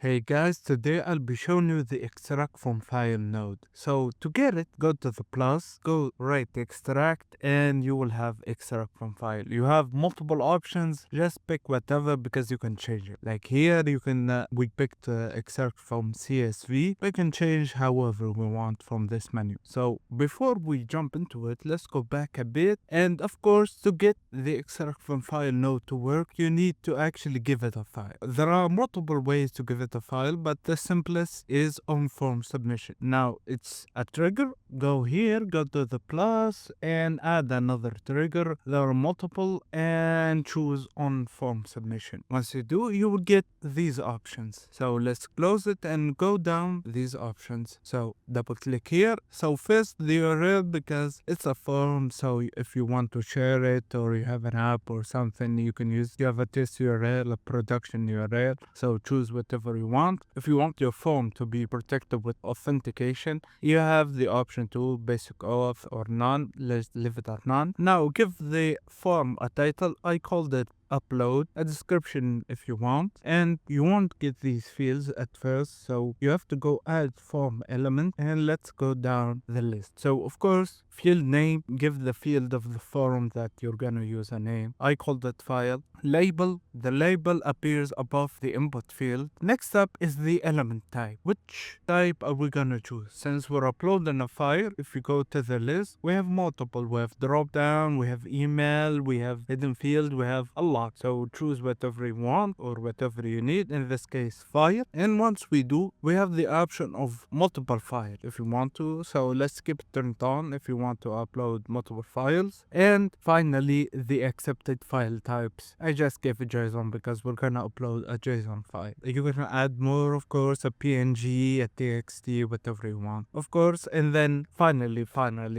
Hey guys, today I'll be showing you the extract from file node. So to get it, go to the plus, go right extract, and you will have extract from file. You have multiple options, just pick whatever because you can change it. Like here, we picked extract from CSV. We can change however we want from this menu. So before we jump into it, let's go back a bit. And of course, to get the extract from file node to work, you need to actually give it a file. There are multiple ways to give it a file, but the simplest is on form submission. Now it's a trigger. Go here, go to the plus and add another trigger. There are multiple and choose on form submission. Once you do, you will get these options. So let's close it and go down these options. So double click here. So first the URL, because it's a form. So if you want to share it or you have an app or something, you can use, you have a test URL, a production URL. So choose whatever you want. If you want your form to be protected with authentication, you have the option to basic auth or none. Let's leave it at none. Now give the form a title. I called it upload, a description if you want, and you won't get these fields at first, so you have to go add form element, and let's go down the list. So of course, field name, give the field of the form that you're gonna use a name. I called it file. Label, the label appears above the input field. Next up is the element type. Which type are we gonna choose? Since we're uploading a file, if you go to the list, we have multiple. We have drop down, we have email, we have hidden field, we have a lot. So choose whatever you want or whatever you need, in this case file. And once we do, we have the option of multiple files if you want to. So let's keep it turned on if you want to upload multiple files. And finally, the accepted file types. I just gave a JSON because we're gonna upload a JSON file. You're gonna add more, of course, a PNG, a TXT, whatever you want, of course. And then finally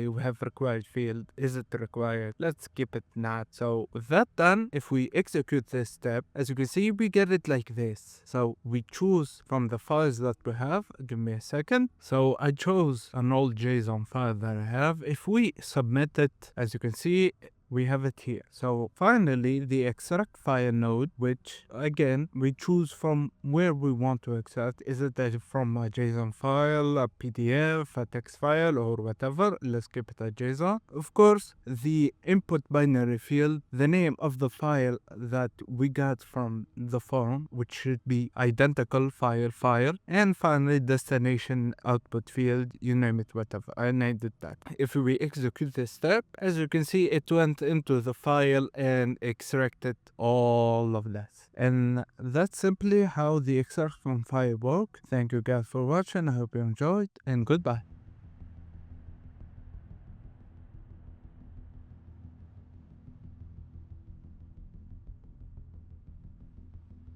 we have required field. Is it required? Let's keep it not. So with that done, if we execute this step, as you can see, we get it like this. So we choose from the files that we have. Give me a second. So I chose an old JSON file that I have. If we submit it, as you can see, we have it here. So finally, the extract file node, which again, we choose from where we want to extract. Is it from a JSON file, a PDF, a text file, or whatever? Let's keep it a JSON. Of course, the input binary field, the name of the file that we got from the form, which should be identical file. And finally, destination output field, you name it, whatever. I named it that. If we execute this step, as you can see, it went into the file and extracted all of that. And that's simply how the extract from file work. Thank you guys for watching. I hope you enjoyed, and goodbye.